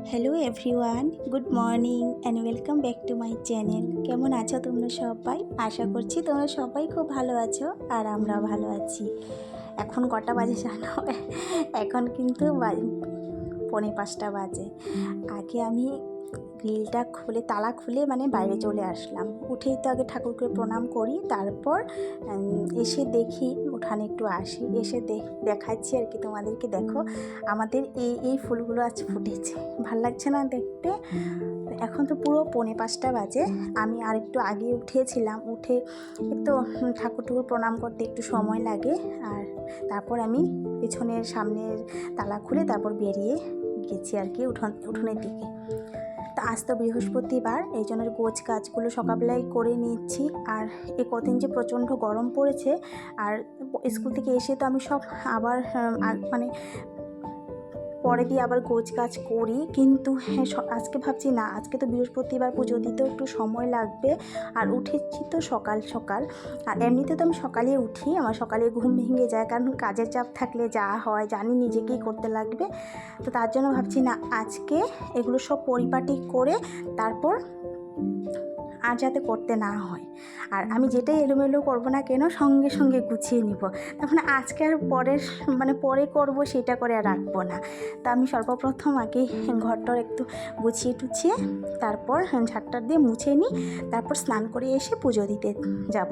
Hello everyone, good morning and welcome back to my channel. কেমন আছো তোমরা সবাই? আশা করছি তোমরা সবাই খুব ভালো আছো আর আমরাও ভালো আছি। এখন কটা বাজে জানো? এখন কিন্তু 4:45 বাজে। আগে আমি গ্রিলটা খুলে তালা খুলে বাইরে চলে আসলাম। উঠেই তো আগে ঠাকুরকে প্রণাম করি, তারপর এসে দেখি উঠানে একটু আসি, এসে দেখাচ্ছি আর কি তোমাদেরকে। দেখো আমাদের এই ফুলগুলো আজ ফুটেছে, ভাল লাগছে না দেখতে? এখন তো পুরো 4:45 বাজে। আমি আর একটু আগে উঠেছিলাম, উঠে একটু ঠাকুর প্রণাম করতে একটু সময় লাগে, আর তারপর আমি পেছনের সামনের তালা খুলে তারপর বেরিয়ে গেছি আর কি উঠোনের দিকে। তো আজ তো বৃহস্পতিবার, এই জন্য গোছ কাজগুলো সকালবেলায় করে নিচ্ছি। আর এই কদিন যে প্রচণ্ড গরম পড়েছে, আর স্কুল থেকে এসে তো আমি সব আবার পরে দিয়ে আবার গোছ কাজ করি, কিন্তু আজকে ভাবছি না, আজকে তো বৃহস্পতিবার, পুজো দিতেও একটু সময় লাগবে। আর উঠেছি তো সকাল সকাল, আর এমনিতে তো আমি সকালে উঠি, আমার সকালে ঘুম ভেঙে যায়, কারণ কাজের চাপ থাকলে যা হয় জানি নিজেকেই করতে লাগবে। তো তার জন্য ভাবছি না, আজকে এগুলো সব পরিপাটি করে তারপর আর যাতে করতে না হয়। আর আমি যেটাই এলোমেলো করবো না কেন, সঙ্গে সঙ্গে গুছিয়ে নিব, তখন আজকে আর পরে করব সেটা করে আর রাখবো না। তা আমি সর্বপ্রথম আগে ঘরটার একটু গুছিয়ে টুছিয়ে তারপর ঝাড়টা দিয়ে মুছে নিই, তারপর স্নান করে এসে পুজো দিতে যাব।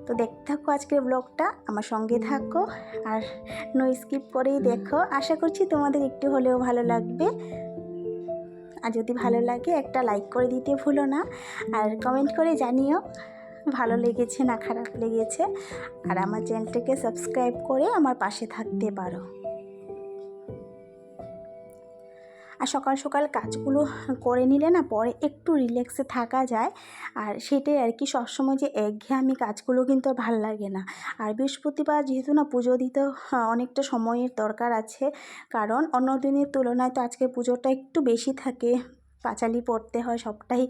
তো দেখতে থাকো আজকের ব্লগটা, আমার সঙ্গে থাকো আর নো স্কিপ করেই দেখো। আশা করছি তোমাদের একটু হলেও ভালো লাগবে। আর যদি ভালো লাগে একটা লাইক করে দিতে ভুলো না, আর কমেন্ট করে জানিও ভালো লেগেছে না খারাপ লেগেছে। আর আমার চ্যানেলটাকে সাবস্ক্রাইব করে আমার পাশে থাকতে পারো। আর সকাল সকাল কাজগুলো করে নিলে না পরে একটু রিল্যাক্সে থাকা যায়, আর সেটাই আর কি। সবসময় যে একঘেয়েমি কাজগুলো কিন্তু আর ভালো লাগে না। আর বৃহস্পতিবার যেহেতু না, পুজো দিতে অনেকটা সময়ের দরকার আছে, কারণ অন্য দিনের তুলনায় তো আজকে পুজোটা একটু বেশি থাকে, পাঁচালি পড়তে হয়, সবটাই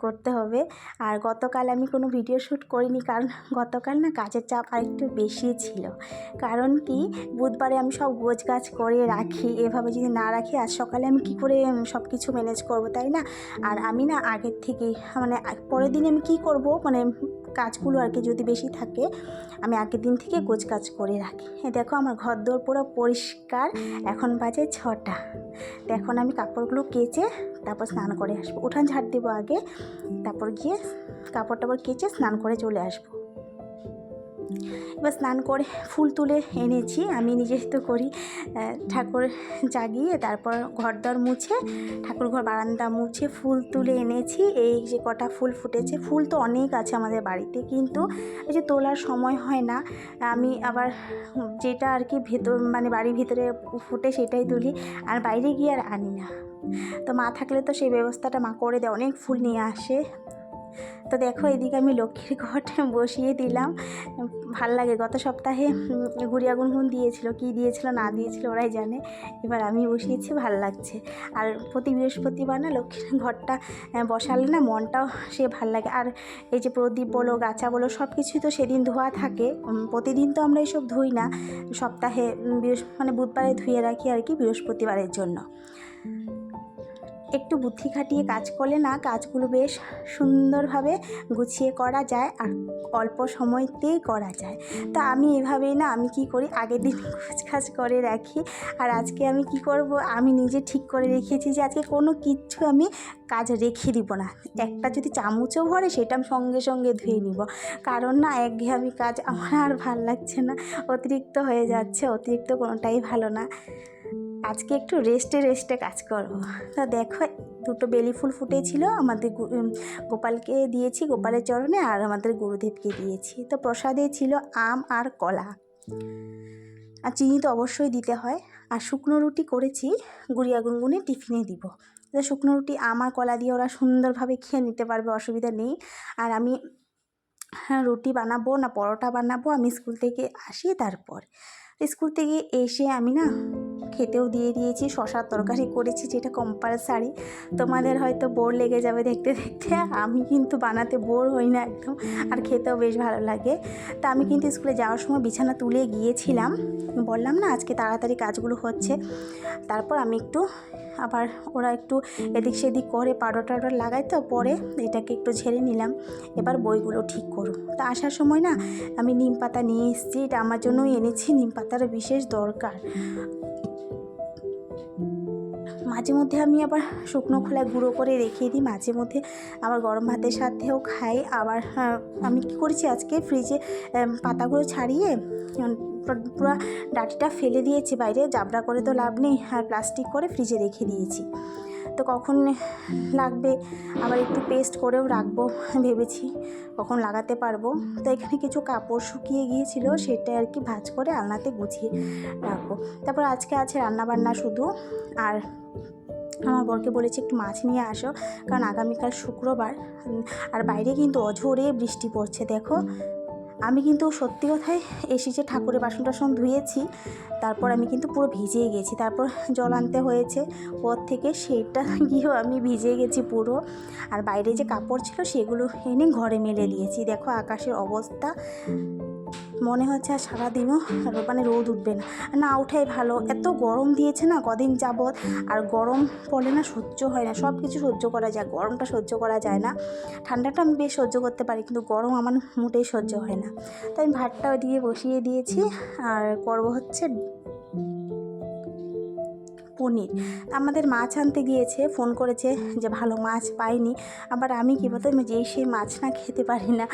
করতে হবে। আর গতকাল আমি কোনো ভিডিও শ্যুট করিনি, কারণ গতকাল না কাজের চাপ আর একটু বেশি ছিল। কারণ কি, বুধবারে আমি সব গোছগাছ করে রাখি, এভাবে যদি না রাখি আজ সকালে আমি কি করে সব কিছু ম্যানেজ করব, তাই না? আর আমি না আগের থেকেই পরের দিনে আমি কি করব, কাজগুলো আর কি যদি বেশি থাকে, আমি আগের দিন থেকে গোছগাছ করে রাখি। দেখো আমার ঘরদোর পুরো পরিষ্কার। এখন বাজে 6টা। তো এখন আমি কাপড়গুলো কেচে তারপর স্নান করে আসবো। উঠান ঝাড় দেবো আগে, তারপর গিয়ে কাপড় টাপড় কেচে স্নান করে চলে আসবো। এবার স্নান করে ফুল তুলে এনেছি, আমি নিজেই তো করি। ঠাকুর জাগিয়ে তারপর ঘরদর মুছে, ঠাকুর ঘর বারান্দা মুছে ফুল তুলে এনেছি। এই যে কটা ফুল ফুটেছে, ফুল তো অনেক আছে আমাদের বাড়িতে, কিন্তু এই যে তোলার সময় হয় না। আমি আবার যেটা আর কি বাড়ির ভিতরে ফুটে সেটাই তুলি, আর বাইরে গিয়ে আর আনি না। তো মা থাকলে তো সেই ব্যবস্থাটা মা করে দেয়, অনেক ফুল নিয়ে আসে। তো দেখো এদিকে আমি লক্ষ্মীর ঘট বসিয়ে দিলাম। ভাল লাগে, গত সপ্তাহে গুড়িয়া গুনগুন দিয়েছিল, কি দিয়েছিল না দিয়েছিল ওরাই জানে। এবার আমি বসিয়েছি, ভাল লাগছে। আর প্রতি বৃহস্পতিবার না লক্ষ্মীর ঘরটা বসালে না মনটাও সে ভাল লাগে। আর এই যে প্রদীপ বলো, গাছা বলো, সব কিছুই তো সেদিন ধোয়া থাকে। প্রতিদিন তো আমরা এইসব ধুই না, সপ্তাহে বুধবারে ধুয়ে রাখি আর কি, বৃহস্পতিবারের জন্য। একটু বুদ্ধি খাটিয়ে কাজ করলে না কাজগুলো বেশ সুন্দরভাবে গুছিয়ে করা যায়, আর অল্প সময়তেই করা যায়। তা আমি এভাবেই না, আমি কি করি, আগের দিন কাজ করে রাখি। আর আজকে আমি কি করব, আমি নিজে ঠিক করে রেখেছি যে আজকে কোনো কিচ্ছু আমি কাজ রেখে দিব না। একটা যদি চামচও ভরে সেটা আমি সঙ্গে সঙ্গে ধুয়ে নিব, কারণ না একঘেয়েমি কাজ আমার আর ভাল লাগছে না, অতিরিক্ত হয়ে যাচ্ছে। অতিরিক্ত কোনোটাই ভালো না। আজকে একটু রেস্টে কাজ করব। তা দেখো দুটো বেলি ফুল ফুটেছিল, আমাদের গোপালকে দিয়েছি, গোপালের চরণে, আর আমাদের গুরুদেবকে দিয়েছি। তো প্রসাদে ছিল আম আর কলা, আর চিনি তো অবশ্যই দিতে হয়। আর শুকনো রুটি করেছি, গুড়িয়া গুনগুনে টিফিনে দিব। তো শুকনো রুটি আম আর কলা দিয়ে ওরা সুন্দরভাবে খেয়ে নিতে পারবে, অসুবিধা নেই। আর আমি রুটি বানাবো না পরোটা বানাবো, আমি স্কুল থেকে আসি, তারপর স্কুল থেকে এসে আমি না খেতেও দিয়ে দিয়েছি। শশার তরকারি করেছি, যেটা কম্পালসারি। তোমাদের হয়তো বোর লেগে যাবে দেখতে দেখতে, আমি কিন্তু বানাতে বোর হই না একদম, আর খেতেও বেশ ভালো লাগে। তা আমি কিন্তু স্কুলে যাওয়ার সময় বিছানা তুলে গিয়েছিলাম, বললাম না আজকে তাড়াতাড়ি কাজগুলো হচ্ছে। তারপর আমি একটু আবার ওরা একটু এদিক সেদিক করে পাউডার টাউডার লাগাই, তো পরে এটাকে একটু ঝেড়ে নিলাম। এবার বইগুলো ঠিক করো। তা আসার সময় না আমি নিম পাতা নিয়ে এসেছি, এটা আমার জন্যই এনেছি, নিম পাতার বিশেষ দরকার। মাঝে মধ্যে আমি আবার শুকনো খোলায় গুঁড়ো করে রেখে দিই, মাঝে মধ্যে আবার গরম ভাতের সাথেও খাই। আবার আমি কী করেছি আজকে, ফ্রিজে পাতাগুলো ছাড়িয়ে পুরো ডাঁটিটা ফেলে দিয়েছি বাইরে, জাবড়া করে তো লাভ নেই, আর প্লাস্টিক করে ফ্রিজে রেখে দিয়েছি। তো কখন লাগবে আবার একটু পেস্ট করেও রাখবো ভেবেছি, কখন লাগাতে পারবো। তো এখানে কিছু কাপড় শুকিয়ে গিয়েছিল, সেটা আর কি ভাঁজ করে আলনাতে গুছিয়ে রাখবো। তারপর আজকে আছে রান্নাবান্না শুধু। আর আমার বরকে বলেছি একটু মাছ নিয়ে আসো, কারণ আগামীকাল শুক্রবার, আর বাইরে কিন্তু অঝোরে বৃষ্টি পড়ছে। দেখো আমি কিন্তু সত্যি কথাই এসেছে ঠাকুরের বাসন টাসন ধুয়েছি, তারপর আমি কিন্তু পুরো ভিজে গেছি। তারপর জল আনতে হয়েছে পর থেকে, সেটা গিয়েও আমি ভিজে গেছি পুরো। আর বাইরে যে কাপড় ছিল সেগুলো এনে ঘরে মেলে দিয়েছি। দেখো আকাশের অবস্থা, মনে হচ্ছে আর সারাদিনও মানে রোদ উঠবে না, না ওঠাই ভালো। এত গরম দিয়েছে না কদিন যাবৎ, আর গরম পড়লে না সহ্য হয় না। সব কিছু সহ্য করা যায়, গরমটা সহ্য করা যায় না। ঠান্ডাটা আমি বেশ সহ্য করতে পারি, কিন্তু গরম আমার মোটেই সহ্য হয় না। তাই আমি ভাতটাও দিয়ে বসিয়ে দিয়েছি, আর করব হচ্ছে পনির। আমাদের মাছ আনতে গিয়েছে, ফোন করেছে যে ভালো মাছ পাইনি। আবার আমি কী বলতো, আমি যেই সেই মাছ না খেতে পারি না,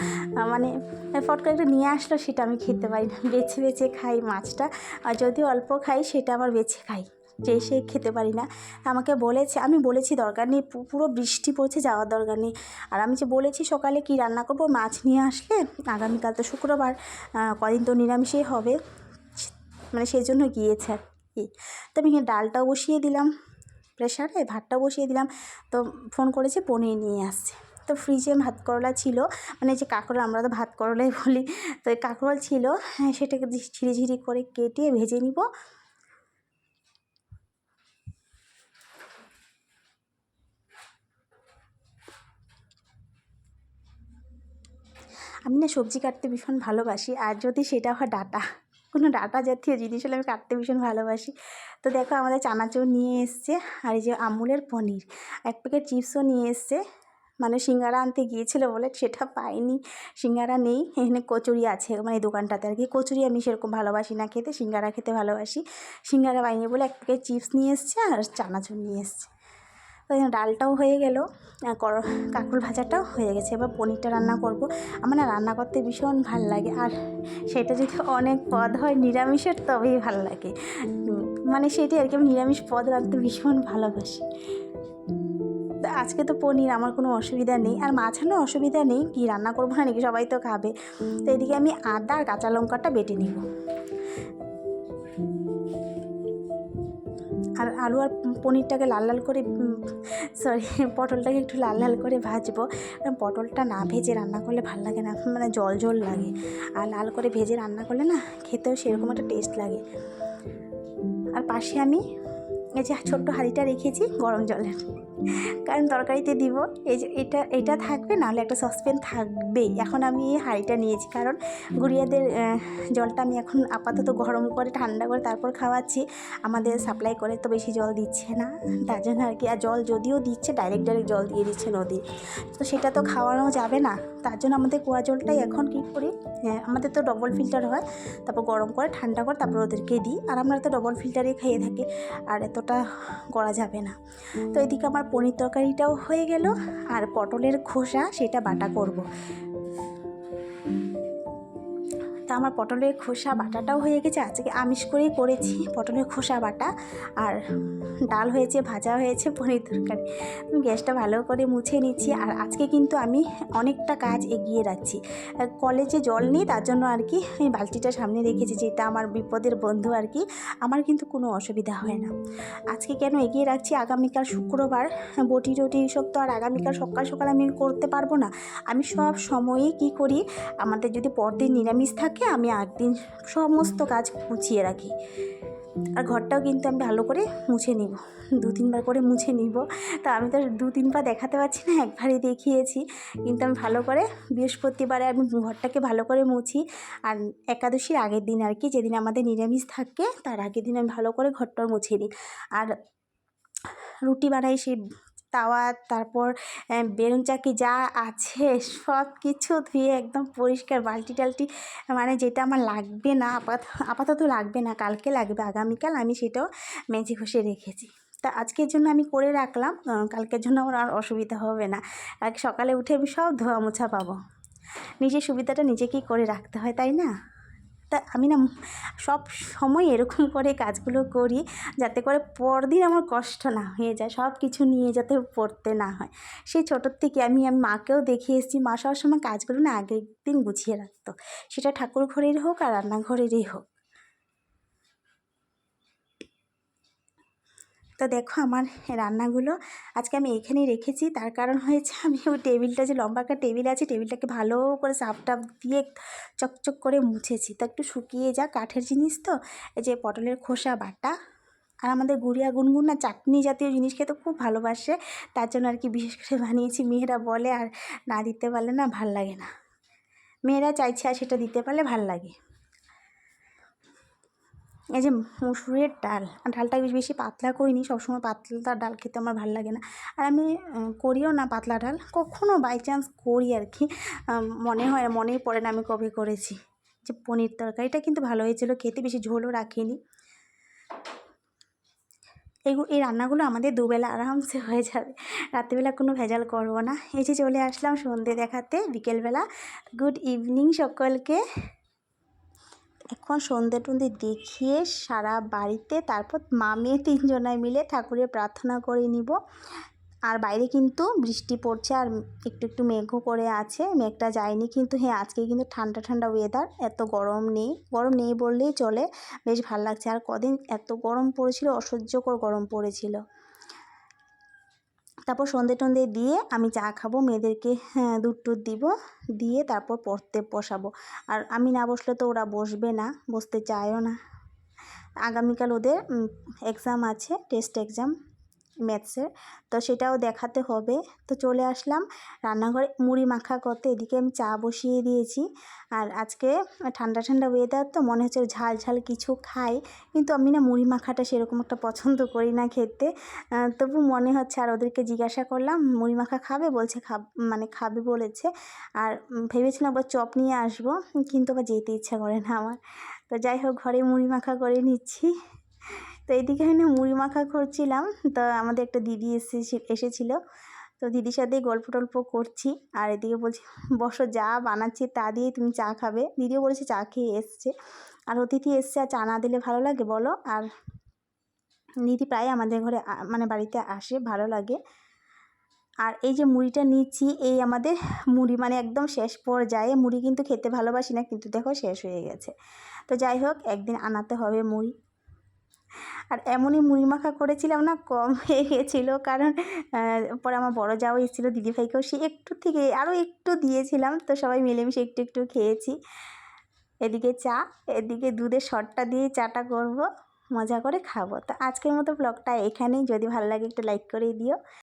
মানে ফট করে একটা নিয়ে আসলো সেটা আমি খেতে পারি না, বেছে বেছে খাই মাছটা। আর যদি অল্প খাই সেটা আবার বেছে খাই, যে সে খেতে পারি না। আমাকে বলেছে, আমি বলেছি দরকার নেই, পুরো বৃষ্টি পড়ছে, যাওয়ার দরকার নেই। আর আমি যে বলেছি সকালে কি রান্না করব, মাছ নিয়ে আসলে, আগামীকাল তো শুক্রবার, কদিন তো নিরামিষই হবে, মানে সেই জন্য গিয়েছে আর কি। তো আমি ডালটাও বসিয়ে দিলাম প্রেশারে, ভাতটাও বসিয়ে দিলাম। তো ফোন করেছে পনির নিয়ে আসছে। তো ফ্রিজে ভাত করলা ছিল, মানে যে কাঁকরোল, আমরা তো ভাত করলাই বলি, তো এই কাঁকরোল ছিল, সেটাকে ঝিরিঝিরি করে কেটে ভেজে নিব। আমি না সবজি কাটতে ভীষণ ভালোবাসি, আর যদি সেটা হয় ডাঁটা, কোনো ডাঁটা জাতীয় জিনিস হলে আমি কাটতে ভীষণ ভালোবাসি। তো দেখো আমাদের চানাচুর নিয়ে এসছে, আর এই যে আমুলের পনির, এক প্যাকেট চিপসও নিয়ে এসছে। মানে সিঙ্গারা আনতে গিয়েছিলো বলে সেটা পাইনি, সিঙ্গারা নেই। এখানে কচুরি আছে, মানে দোকানটাতে আর কি। কচুরি আমি সেরকম ভালোবাসি না খেতে, সিঙ্গারা খেতে ভালোবাসি। সিঙ্গারা পাইনি বলে এক প্যাকেট চিপস নিয়ে এসছে, আর চানাচুর নিয়ে এসছে। তো ডালটাও হয়ে গেল, কাঁকরোল ভাজাটাও হয়ে গেছে। এবার পনিরটা রান্না করব। আমার না রান্না করতে ভীষণ ভাল লাগে, আর সেটা যদি অনেক পদ হয় নিরামিষের, তবেই ভালো লাগে। মানে সেটাই আর কি, আমি নিরামিষ পদ রাখতে ভীষণ ভালোবাসি। আজকে তো পনির, আমার কোনো অসুবিধা নেই, আর মাছ হলেও অসুবিধা নেই, কি রান্না করবো না নাকি, সবাই তো খাবে। তো এদিকে আমি আদা আর কাঁচা লঙ্কাটা বেটে নিব, আর আলু আর পনিরটাকে লাল লাল করে, পটলটাকে একটু লাল লাল করে ভাজবো। পটলটা না ভেজে রান্না করলে ভালো লাগে না, মানে জল জল লাগে। আর লাল করে ভেজে রান্না করলে না খেতেও সেরকম একটা টেস্ট লাগে। আর পাশে আমি এই যে ছোট্ট হাঁড়িটা রেখেছি গরম জলের, কারণ তরকারিতে দিব। এই যে এটা থাকবে, নাহলে একটা সসপ্যান থাকবেই। এখন আমি এই হাঁড়িটা নিয়েছি, কারণ গুড়িয়াদের জলটা আমি এখন আপাতত গরম করে ঠান্ডা করে তারপর খাওয়াচ্ছি। আমাদের সাপ্লাই করে তো বেশি জল দিচ্ছে না, তার জন্য আর কি। আর জল যদিও দিচ্ছে, ডাইরেক্ট জল দিয়ে দিচ্ছে নদীর, তো সেটা তো খাওয়ানো যাবে না। তার জন্য আমাদের কুয়া জলটাই এখন কী করি, আমাদের তো ডবল ফিল্টার হয়, তারপর গরম করে ঠান্ডা করে তারপর ওদেরকে দিই। আর আমরা তো ডবল ফিল্টারেই খেয়ে থাকি, আর এতটা করা যাবে না। তো এদিকে আমার পনির তরকারিটাও হয়ে গেল, আর পটলের খোসা সেটা বাটা করব। তা আমার পটলের খোসা বাটাটাও হয়ে গেছে, আজকে আমিষ করেই করেছি পটলের খোসা বাটা। আর ডাল হয়েছে, ভাজা হয়েছে, পনির তরকারি। আমি গ্যাসটা ভালো করে মুছে নিচ্ছি। আর আজকে কিন্তু আমি অনেকটা কাজ এগিয়ে রাখছি। কলেজে জল নেই, তার জন্য আর কি আমি বালতিটা সামনে রেখেছি, যেটা আমার বিপদের বন্ধু আর কি। আমার কিন্তু কোনো অসুবিধা হয় না। আজকে কেন এগিয়ে রাখছি, আগামীকাল শুক্রবার, বটি টটি এসব তো আর আগামীকাল সকাল সকাল আমি করতে পারবো না। আমি সব সময়ই কী করি, আমাদের যদি পরদিন নিরামিষ থাকে, আমি একদিন সমস্ত কাজ গুছিয়ে রাখি। আর ঘরটাও কিন্তু আমি ভালো করে মুছে নিব, 2-3 বার করে মুছে নিব। তো আমি তো 2-3 বার দেখাতে পারছি না, একবারই দেখিয়েছি। কিন্তু আমি ভালো করে বৃহস্পতিবারে আমি ঘরটাকে ভালো করে মুছি। আর একাদশীর আগের দিন আর কি, যেদিন আমাদের নিরামিষ থাকে তার আগের দিন আমি ভালো করে ঘরটাও মুছে দিই। আর রুটি বানাই, সেই তাওয়া, তারপর বেলুন চাকি যা আছে সব কিছু ধুয়ে একদম পরিষ্কার, বালতি টালতি, মানে যেটা আমার লাগবে না আপাতত লাগবে না, কালকে লাগবে, আগামীকাল আমি সেটাও মেজে ঘষে রেখেছি। তা আজকের জন্য আমি করে রাখলাম, কালকের জন্য আমার আর অসুবিধা হবে না। কালকে সকালে উঠে আমি সব ধোয়া মোছা পাবো। নিজের সুবিধাটা নিজেকেই করে রাখতে হয়, তাই না? তা আমি না সব সময় এরকম করে কাজগুলো করি যাতে করে পরদিন আমার কষ্ট না হয়ে যায়, সব কিছু নিয়ে যাতে পড়তে না হয়। সেই ছোটোর থেকে আমি মাকেও দেখিয়ে এসেছি, মা সব সময় কাজগুলো না আগের দিন গুছিয়ে রাখতো, সেটা ঠাকুর ঘরেরই হোক আর রান্নাঘরেরই হোক। তো দেখো আমার রান্নাগুলো আজকে আমি এখানেই রেখেছি, তার কারণ হয়েছে আমি ওই টেবিলটা, যে লম্বা একটা টেবিল আছে, টেবিলটাকে ভালো করে সাফ টাফ দিয়ে চকচক করে মুছেছি। তো একটু শুকিয়ে যা, কাঠের জিনিস তো, এই যে পটলের খোসা বাটা, আর আমাদের গুড়িয়া গুনগুন না চাটনি জাতীয় জিনিস খেতে খুব ভালোবাসে, তার জন্য আর কি বিশেষ করে বানিয়েছি। মেয়েরা বলে আর না দিতে পারলে না ভাল লাগে না, মেয়েরা চাইছে আর সেটা দিতে পারলে ভাল লাগে। এই যে মুসুরের ডাল, ডালটা বেশি পাতলা করিনি, সবসময় পাতলা ডাল খেতে আমার ভালো লাগে না, আর আমি করিও না পাতলা ডাল, কখনও বাই চান্স করি আর কি, মনেই পড়ে না আমি কবে করেছি। যে পনির তরকারিটা কিন্তু ভালো হয়েছিল খেতে, বেশি ঝোলও রাখিনি। এই রান্নাগুলো আমাদের দুবেলা আরামসে হয়ে যাবে, রাত্রিবেলা কোনো ভেজাল করবো না। এই যে চলে আসলাম সন্ধে দেখাতে বিকেলবেলা। গুড ইভিনিং সকলকে। এখন সন্ধে টন্ধে দেখিয়ে সারা বাড়িতে, তারপর মা মেয়ে 3 জনায় মিলে ঠাকুরের প্রার্থনা করে নিব। আর বাইরে কিন্তু বৃষ্টি পড়ছে, আর একটু একটু মেঘও করে আছে, মেঘটা যায়নি কিন্তু। হ্যাঁ, আজকে কিন্তু ঠান্ডা ঠান্ডা ওয়েদার, এত গরম নেই বললেই চলে, বেশ ভালো লাগছে। আর কদিন এত গরম পড়েছিল, অসহ্যকর গরম পড়েছিল। তারপর সন্ধে টন্ধে দিয়ে আমি চা খাবো, মেয়েদেরকে দুধ টুধ দিব, দিয়ে তারপর পড়তে বসাবো। আর আমি না বসলে তো ওরা বসবে না, বসতে চায়ও না। আগামীকাল ওদের এক্সাম আছে, টেস্ট এক্সাম ম্যাথসের, তো সেটাও দেখাতে হবে। তো চলে আসলাম রান্নাঘরে, মুড়ি মাখা করতে। এদিকে আমি চা বসিয়ে দিয়েছি। আর আজকে ঠান্ডা ঠান্ডা ওয়েদার, তো মনে হচ্ছে ঝাল ঝাল কিছু খাই, কিন্তু আমি না মুড়ি মাখাটা সেরকম একটা পছন্দ করি না খেতে, তবু মনে হচ্ছে। আর ওদেরকে জিজ্ঞাসা করলাম মুড়ি মাখা খাবে, বলছে খাবে বলেছে। আর ভেবেছিলাম আবার চপ নিয়ে আসবো, কিন্তু আবার যেতে ইচ্ছা করে না আমার। তো যাই হোক, ঘরে মুড়ি মাখা করে নিচ্ছি। তো এইদিকে আমি মুড়ি মাখা করছিলাম, তো আমাদের একটা দিদি এসেছিল, তো দিদির সাথেই গল্প টল্প করছি। আর এদিকে বলছি বসো, যা বানাচ্ছি তা দিয়ে তুমি চা খাবে। দিদিও বলেছে চা খেয়ে এসছে, আর অতিথি এসছে, আর চা না দিলে ভালো লাগে বলো? আর দিদি প্রায় আমাদের ঘরে মানে বাড়িতে আসে, ভালো লাগে। আর এই যে মুড়িটা নিচ্ছি, এই আমাদের মুড়ি মানে একদম শেষ পর্যায়ে। মুড়ি কিন্তু খেতে ভালোবাসি না, কিন্তু দেখো শেষ হয়ে গেছে। তো যাই হোক, একদিন আনাতে হবে মুড়ি। আর এমনই মুড়ি মাখা করেছিলাম না, কম হয়ে গেছিলো, কারণ পরে আমার বড় যাও এসেছিলো, দিদিভাইকেও সে একটু থেকে আরও একটু দিয়েছিলাম, তো সবাই মিলেমিশে একটু একটু খেয়েছি। এদিকে চা, এদিকে দুধের শটটা দিয়ে চাটা করব, মজা করে খাবো। তো আজকের মতো ব্লগটা এখানেই, যদি ভালো লাগে একটু লাইক করে দিও।